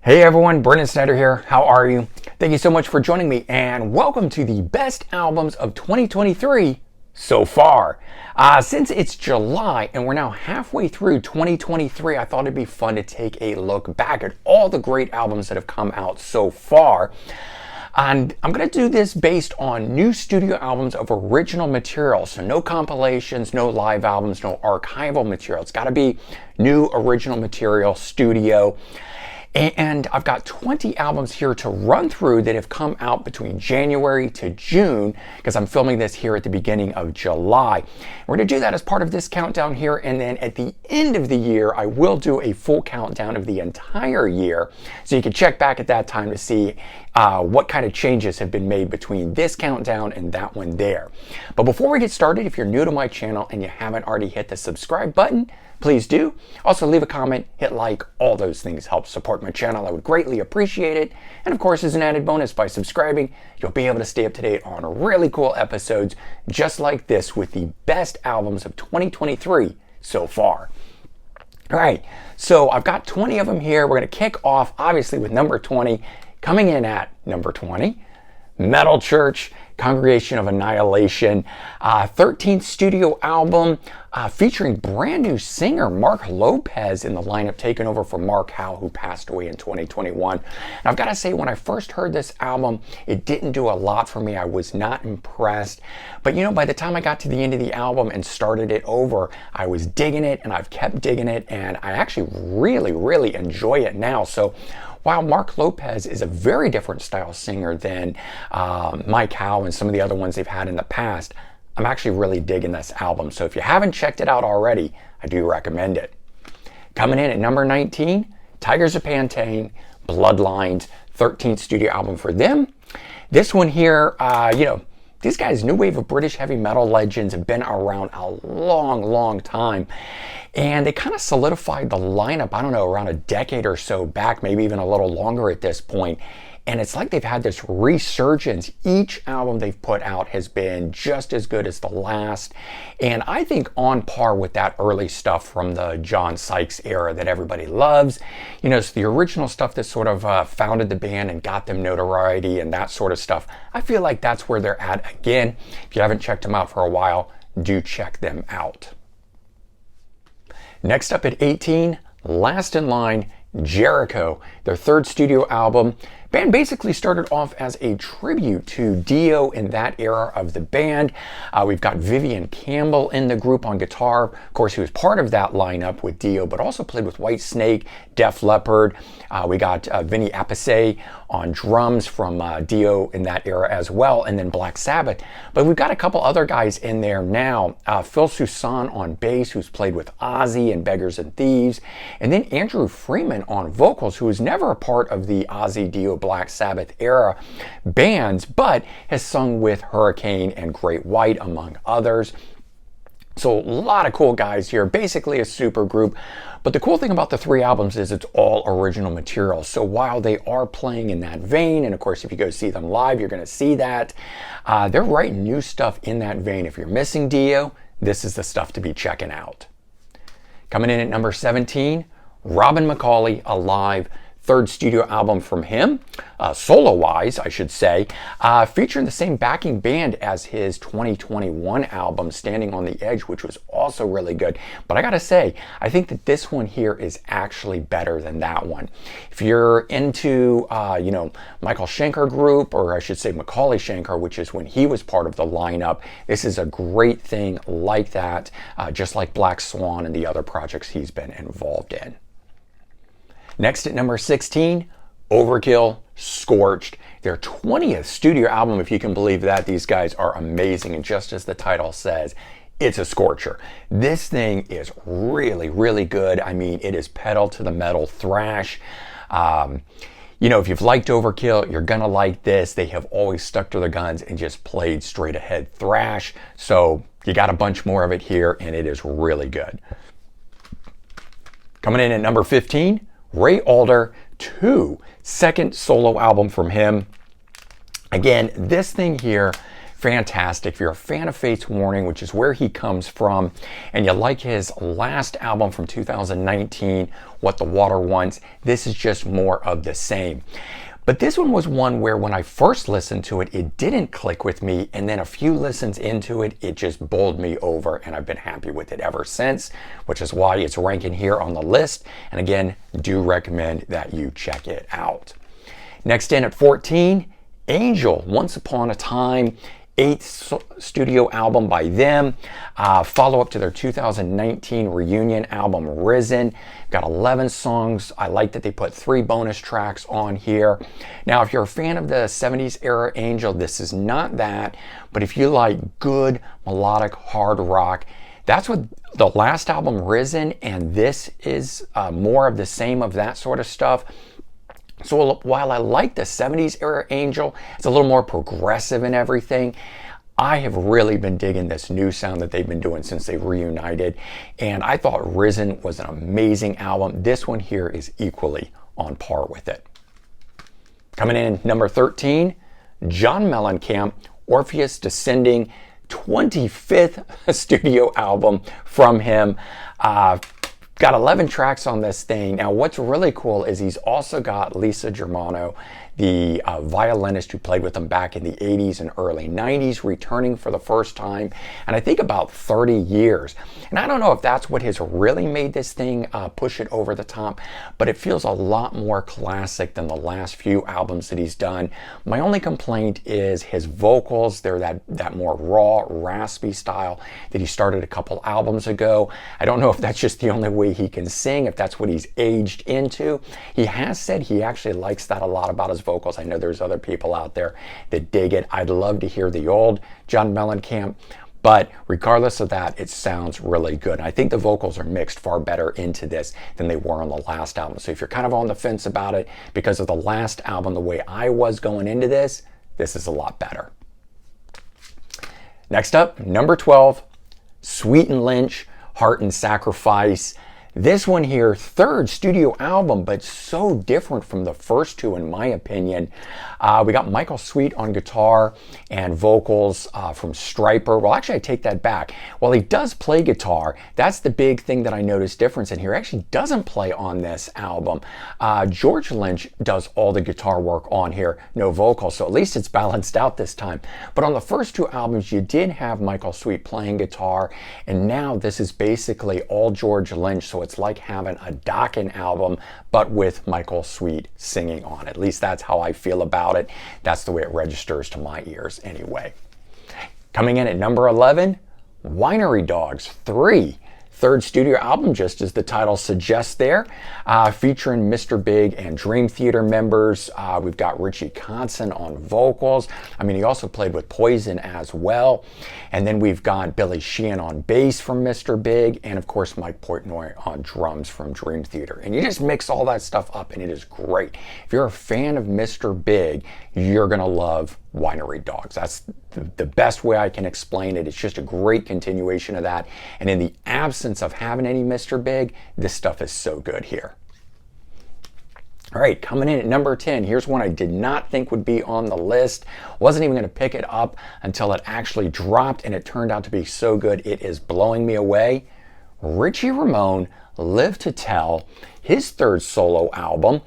Hey everyone, Brendan Snyder here. How are you? Thank you so much for joining me and welcome to the best albums of 2023 so far. Since it's July and we're now halfway through 2023, I thought it'd be fun to take a look back at all the great albums that have come out so far. And I'm going to do this based on new studio albums of original material. So no compilations, no live albums, no archival material. It's got to be new original material, studio. And I've got 20 albums here to run through that have come out between January to June, because I'm filming this here at the beginning of July. We're going to do that as part of this countdown here, and then at the end of the year, I will do a full countdown of the entire year, so you can check back at that time to see what kind of changes have been made between this countdown and that one there. But before we get started, if you're new to my channel and you haven't already hit the subscribe button, please do. Also leave a comment, hit like, all those things help support my channel. I would greatly appreciate it. And of course, as an added bonus, by subscribing, you'll be able to stay up to date on really cool episodes just like this with the best albums of 2023 so far. All right, so I've got 20 of them here. We're gonna kick off obviously with number 20. Coming in at number 20, Metal Church, Congregation of Annihilation, 13th studio album featuring brand new singer Mark Lopez in the lineup, taking over for Mark Howe, who passed away in 2021. And I've got to say, when I first heard this album, it didn't do a lot for me. I was not impressed. But you know, by the time I got to the end of the album and started it over, I was digging it, and I've kept digging it, and I actually really enjoy it now. So while Mark Lopez is a very different style singer than Mike Howe and some of the other ones they've had in the past, I'm actually really digging this album. So if you haven't checked it out already, I do recommend it. Coming in at number 19, Tigers of Pantane, Bloodlines, 13th studio album for them. This one here, these guys, new wave of British heavy metal legends, have been around a long time. And they kind of solidified the lineup, I don't know, around a decade or so back, maybe even a little longer at this point. And it's like they've had this resurgence. Each album they've put out has been just as good as the last. And I think on par with that early stuff from the John Sykes era that everybody loves. You know, it's the original stuff that sort of founded the band and got them notoriety and that sort of stuff. I feel like that's where they're at again. If you haven't checked them out for a while, do check them out. Next up at 18, last in line, Jericho, their third studio album. Band basically started off as a tribute to Dio in that era of the band. We've got Vivian Campbell in the group on guitar. Of course, he was part of that lineup with Dio, but also played with Whitesnake, Def Leppard. We got Vinny Appice on drums from Dio in that era as well, and then Black Sabbath. But we've got a couple other guys in there now. Phil Soussan on bass, who's played with Ozzy and Beggars and Thieves, and then Andrew Freeman on vocals, who was never a part of the Ozzy, Dio, Black Sabbath era bands, but has sung with Hurricane and Great White, among others. So a lot of cool guys here, basically a super group. But the cool thing about the three albums is it's all original material. So while they are playing in that vein, and of course if you go see them live, you're going to see that, they're writing new stuff in that vein. If you're missing Dio, this is the stuff to be checking out. Coming in at number 17, Robin McAuley, Alive. Third studio album from him, solo-wise, I should say, featuring the same backing band as his 2021 album, Standing on the Edge, which was also really good. But I gotta say, I think that this one here is actually better than that one. If you're into, Michael Schenker group, or I should say Macaulay Schenker, which is when he was part of the lineup, this is a great thing like that, just like Black Swan and the other projects he's been involved in. Next at number 16, Overkill, Scorched, their 20th studio album, if you can believe that. These guys are amazing, and just as the title says, it's a scorcher. This thing is really good. I mean, it is pedal to the metal thrash. You know, if you've liked Overkill, you're gonna like this. They have always stuck to their guns and just played straight ahead thrash. So you got a bunch more of it here, and it is really good. Coming in at number 15, Ray Alder, 2, second solo album from him. Again, this thing here fantastic. If you're a fan of Fates Warning, which is where he comes from, and you like his last album from 2019, What the Water Wants, this is just more of the same. But this one was one where when I first listened to it, it didn't click with me, and then a few listens into it, it just bowled me over, and I've been happy with it ever since, which is why it's ranking here on the list. And again, do recommend that you check it out. Next in at 14, Angel, Once Upon a Time, 8th studio album by them, follow-up to their 2019 reunion album, Risen. Got 11 songs. I like that they put 3 bonus tracks on here. Now, if you're a fan of the 70s era Angel, this is not that, but if you like good melodic hard rock, that's what the last album, Risen, and this is more of the same of that sort of stuff. So while I like the 70s era Angel, it's a little more progressive and everything, I have really been digging this new sound that they've been doing since they reunited. And I thought Risen was an amazing album. This one here is equally on par with it. Coming in number 13, John Mellencamp, Orpheus Descending, 25th studio album from him. Got 11 tracks on this thing. Now, what's really cool is he's also got Lisa Germano, the violinist who played with him back in the 80s and early 90s, returning for the first time, and I think about 30 years. And I don't know if that's what has really made this thing push it over the top, but it feels a lot more classic than the last few albums that he's done. My only complaint is his vocals. They're that more raw, raspy style that he started a couple albums ago. I don't know if that's just the only way he can sing, if that's what he's aged into. He has said he actually likes that a lot about his vocals. I know there's other people out there that dig it. I'd love to hear the old John Mellencamp, but regardless of that, it sounds really good. And I think the vocals are mixed far better into this than they were on the last album. So if you're kind of on the fence about it because of the last album, the way I was going into this, this is a lot better. Next up, number 12, Sweet and Lynch, Heart and Sacrifice. This one here, 3rd studio album, but so different from the first 2 in my opinion. We got Michael Sweet on guitar and vocals from Stryper. Well, actually, I take that back. While he does play guitar, that's the big thing that I noticed difference in here. He actually doesn't play on this album. George Lynch does all the guitar work on here, no vocals, so at least it's balanced out this time. But on the first 2 albums, you did have Michael Sweet playing guitar, and now this is basically all George Lynch, so it's like having a Dokken album, but with Michael Sweet singing on it. At least that's how I feel about it. That's the way it registers to my ears anyway. Coming in at number 11, Winery Dogs 3. 3rd studio album, just as the title suggests there, featuring Mr. Big and Dream Theater members. We've got Richie Kotzen on vocals. I mean, he also played with Poison as well. And then we've got Billy Sheehan on bass from Mr. Big, and of course Mike Portnoy on drums from Dream Theater. And you just mix all that stuff up and it is great. If you're a fan of Mr. Big, you're gonna love Winery Dogs. That's the best way I can explain it. It's just a great continuation of that. And in the absence of having any Mr. Big, this stuff is so good here. All right, coming in at number 10, here's one I did not think would be on the list. Wasn't even going to pick it up until it actually dropped, and it turned out to be so good, it is blowing me away. Richie Ramone, Live to Tell, his 3rd solo album.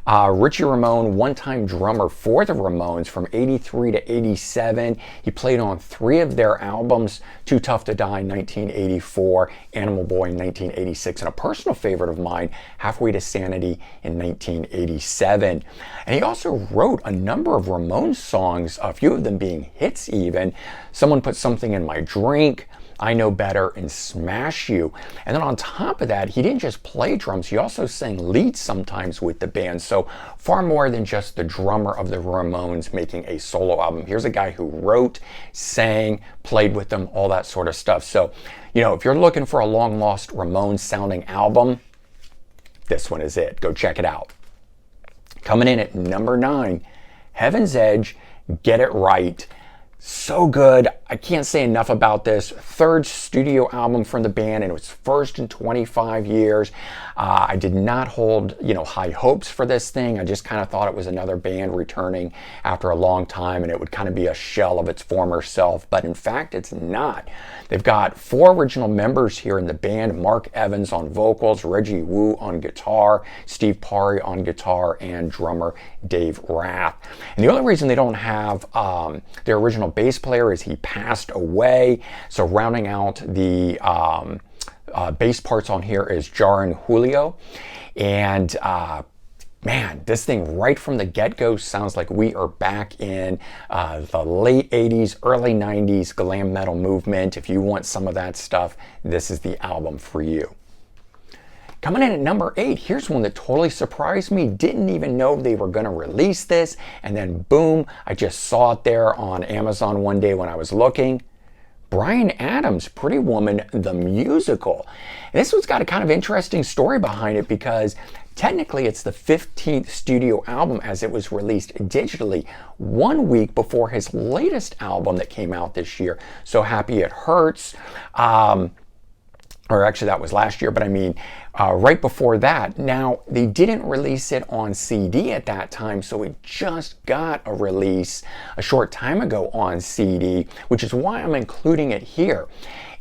Richie Ramone, one-time drummer for the Ramones from 83 to 87. He played on 3 of their albums, Too Tough to Die, 1984, Animal Boy, 1986, and a personal favorite of mine, Halfway to Sanity in 1987. And he also wrote a number of Ramones songs, a few of them being hits even. Someone Put Something in My Drink, I Know Better, and Smash You. And then on top of that, he didn't just play drums, he also sang leads sometimes with the band. So far more than just the drummer of the Ramones making a solo album. Here's a guy who wrote, sang, played with them, all that sort of stuff. So, you know, if you're looking for a long lost Ramones sounding album, this one is it. Go check it out. Coming in at number 9, Heaven's Edge, Get It Right. So good. I can't say enough about this. Third studio album from the band, and it was first in 25 years. I did not hold, high hopes for this thing. I just kind of thought it was another band returning after a long time, and it would kind of be a shell of its former self. But in fact, it's not. They've got 4 original members here in the band: Mark Evans on vocals, Reggie Wu on guitar, Steve Parry on guitar, and drummer Dave Rath. And the only reason they don't have their original bass player is he passed away. So rounding out the bass parts on here is Jaron Julio. And man, this thing right from the get-go sounds like we are back in the late 80s, early 90s glam metal movement. If you want some of that stuff, this is the album for you. Coming in at number 8, here's one that totally surprised me. Didn't even know they were going to release this. And then boom, I just saw it there on Amazon one day when I was looking. Bryan Adams' Pretty Woman, the musical. And this one's got a kind of interesting story behind it because technically it's the 15th studio album as it was released digitally 1 week before his latest album that came out this year, So Happy It Hurts. Or actually that was last year, but I mean right before that. Now, they didn't release it on CD at that time, so it just got a release a short time ago on CD, which is why I'm including it here.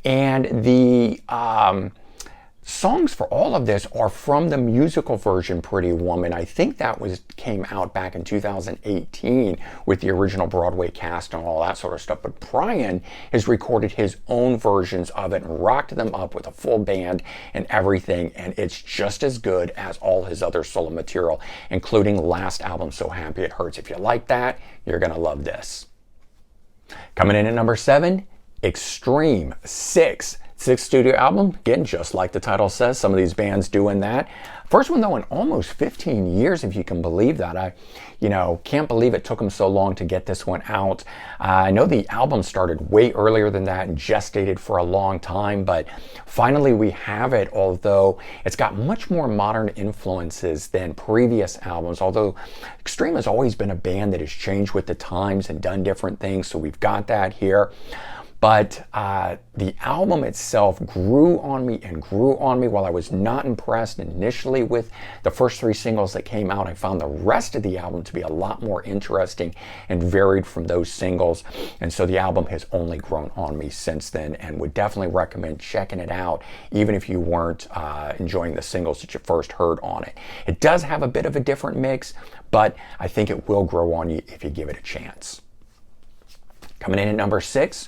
And the songs for all of this are from the musical version Pretty Woman. I think that came out back in 2018 with the original Broadway cast and all that sort of stuff. But Bryan has recorded his own versions of it and rocked them up with a full band and everything, and it's just as good as all his other solo material, including last album, So Happy It Hurts. If you like that, you're gonna love this. Coming in at number 7, Extreme 6. 6th studio album, again, just like the title says, some of these bands doing that. First one though in almost 15 years, if you can believe that. I can't believe it took them so long to get this one out. I know the album started way earlier than that and gestated for a long time, but finally we have it, although it's got much more modern influences than previous albums. Although Extreme has always been a band that has changed with the times and done different things, so we've got that here. But the album itself grew on me and grew on me. While I was not impressed initially with the first 3 singles that came out, I found the rest of the album to be a lot more interesting and varied from those singles. And so the album has only grown on me since then, and would definitely recommend checking it out, even if you weren't enjoying the singles that you first heard on it. It does have a bit of a different mix, but I think it will grow on you if you give it a chance. Coming in at number 6,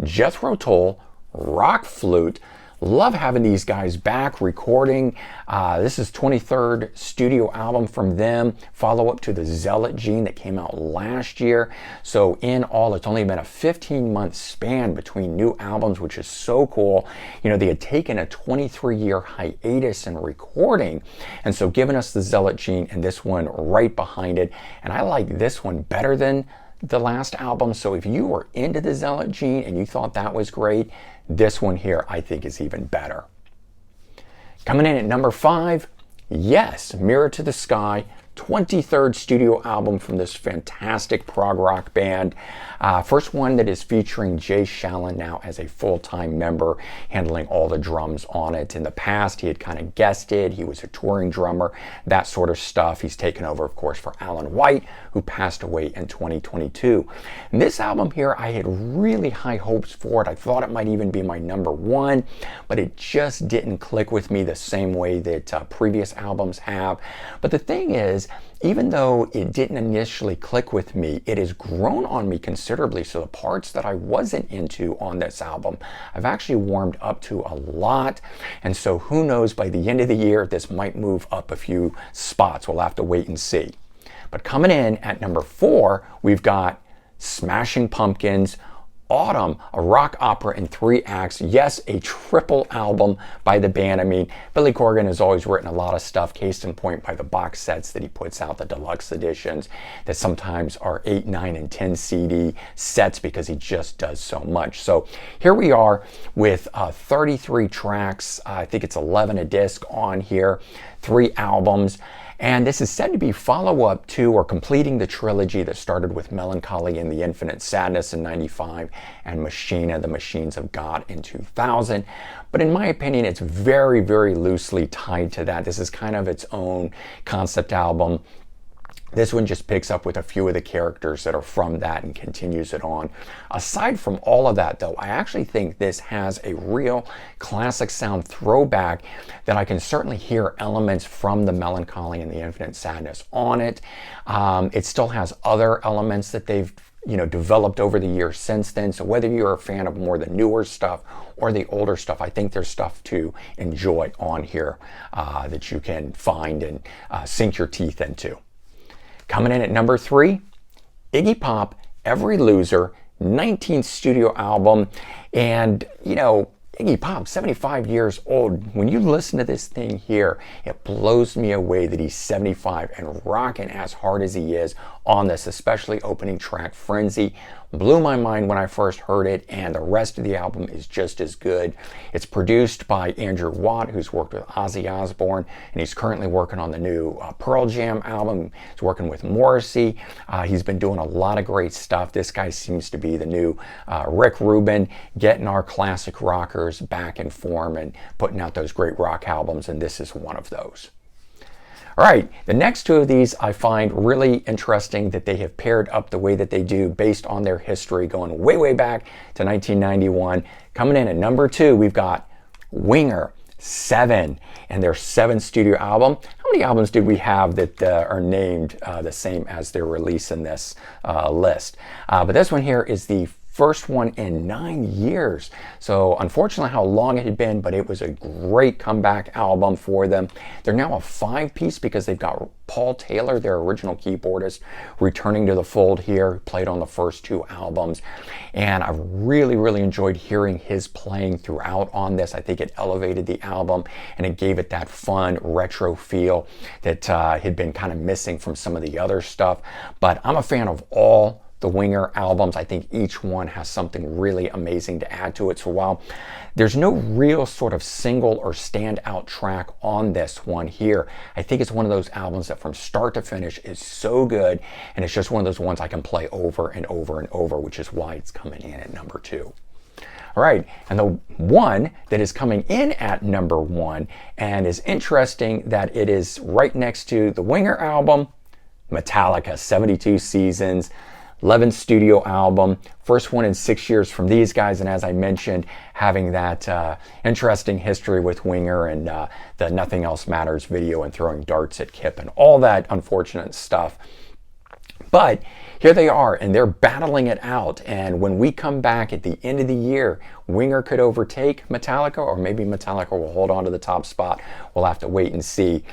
Jethro Tull, Rock Flute. Love having these guys back recording. This is 23rd studio album from them, follow up to the Zealot Gene that came out last year. So in all, it's only been a 15-month span between new albums, which is so cool. They had taken a 23-year hiatus in recording, and so giving us the Zealot Gene and this one right behind it. And I like this one better than the last album. So if you were into the Zealot Gene and you thought that was great, this one here I think is even better. Coming in at number 5, yes, Mirror to the Sky, 23rd studio album from this fantastic prog rock band. First one that is featuring Jay Shallon now as a full-time member, handling all the drums on it. In the past, he had kind of guested, he was a touring drummer, that sort of stuff. He's taken over, of course, for Alan White, who passed away in 2022. And this album here, I had really high hopes for it. I thought it might even be my number 1, but it just didn't click with me the same way that previous albums have. But the thing is, even though it didn't initially click with me, it has grown on me considerably. So the parts that I wasn't into on this album, I've actually warmed up to a lot. And so who knows, by the end of the year, this might move up a few spots. We'll have to wait and see. But coming in at number 4, we've got Smashing Pumpkins, Atum, a rock opera in 3 acts. Yes, a triple album by the band. I mean, Billy Corgan has always written a lot of stuff, case in point by the box sets that he puts out, the deluxe editions, that sometimes are 8, 9, and 10 CD sets because he just does so much. So here we are with 33 tracks. I think it's 11 a disc on here, 3 albums. And this is said to be follow-up to or completing the trilogy that started with Melancholy and the Infinite Sadness in 95 and Machina, the Machines of God in 2000. But in my opinion, it's very, very loosely tied to that. This is kind of its own concept album. This one just picks up with a few of the characters that are from that and continues it on. Aside from all of that, though, I actually think this has a real classic sound throwback that I can certainly hear elements from the Melancholy and the Infinite Sadness on it. It still has other elements that they've developed over the years since then. So whether you're a fan of more the newer stuff or the older stuff, I think there's stuff to enjoy on here that you can find and sink your teeth into. Coming in at number 3, Iggy Pop, Every Loser, 19th studio album. And, Iggy Pop, 75 years old. When you listen to this thing here, it blows me away that he's 75 and rocking as hard as he is on this, especially opening track, Frenzy. Blew my mind when I first heard it, and the rest of the album is just as good. It's produced by Andrew Watt, who's worked with Ozzy Osbourne, and he's currently working on the new Pearl Jam album. He's working with Morrissey. He's been doing a lot of great stuff. This guy seems to be the new Rick Rubin, getting our classic rockers back in form and putting out those great rock albums, and this is one of those. All right, the next two of these I find really interesting that they have paired up the way that they do based on their history going way, way back to 1991. Coming in at number 2, we've got Winger, 7, and their 7th studio album. How many albums did we have that are named the same as their release in this list? But this one here is the first one in 9 years. So unfortunately how long it had been, but it was a great comeback album for them. They're now a 5-piece because they've got Paul Taylor, their original keyboardist, returning to the fold here, played on the first 2 albums. And I really, really enjoyed hearing his playing throughout on this. I think it elevated the album and it gave it that fun retro feel that had been kind of missing from some of the other stuff. But I'm a fan of all the Winger albums. I think each one has something really amazing to add to it. So while there's no real sort of single or standout track on this one here, I think it's one of those albums that from start to finish is so good, and it's just one of those ones I can play over and over and over, which is why it's coming in at number 2. All right, and the one that is coming in at number 1, and is interesting that it is right next to the Winger album, Metallica, 72 Seasons, 11th studio album, first one in 6 years from these guys, and as I mentioned, having that interesting history with Winger and the Nothing Else Matters video and throwing darts at Kip and all that unfortunate stuff. But here they are, and they're battling it out, and when we come back at the end of the year, Winger could overtake Metallica, or maybe Metallica will hold on to the top spot. We'll have to wait and see.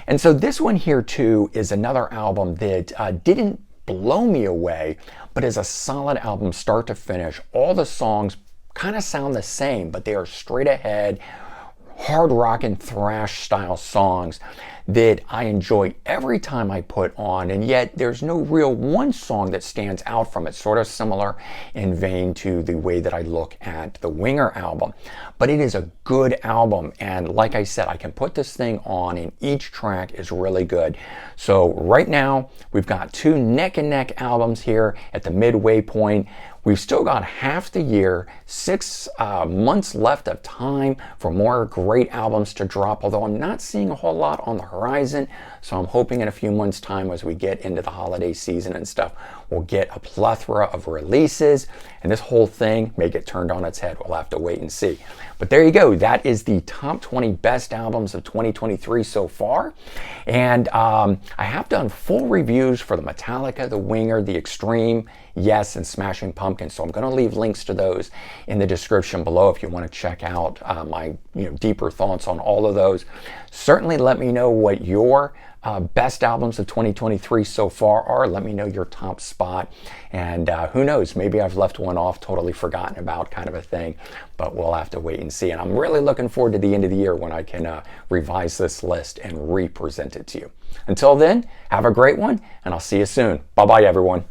And so this one here too is another album that didn't blow me away, but is a solid album start to finish. All the songs kind of sound the same, but they are straight ahead, hard rock and thrash style songs that I enjoy every time I put on, and yet there's no real one song that stands out from it, sort of similar in vein to the way that I look at the Winger album. But it is a good album, and like I said, I can put this thing on and each track is really good. So right now we've got 2 neck and neck albums here at the midway point. We've still got half the year, 6 months left of time for more great albums to drop, although I'm not seeing a whole lot on the horizon. So I'm hoping in a few months' time, as we get into the holiday season and stuff, we'll get a plethora of releases, and this whole thing may get turned on its head. We'll have to wait and see. But there you go. That is the top 20 best albums of 2023 so far. And I have done full reviews for the Metallica, the Winger, the Extreme, Yes, and Smashing Pumpkins. So I'm going to leave links to those in the description below if you want to check out my deeper thoughts on all of those. Certainly let me know what your best albums of 2023 so far are. Let me know your top spot, and who knows, maybe I've left one off, totally forgotten about, kind of a thing, but we'll have to wait and see. And I'm really looking forward to the end of the year when I can revise this list and re-present it to you. Until then, have a great one, and I'll see you soon. Bye-bye, everyone.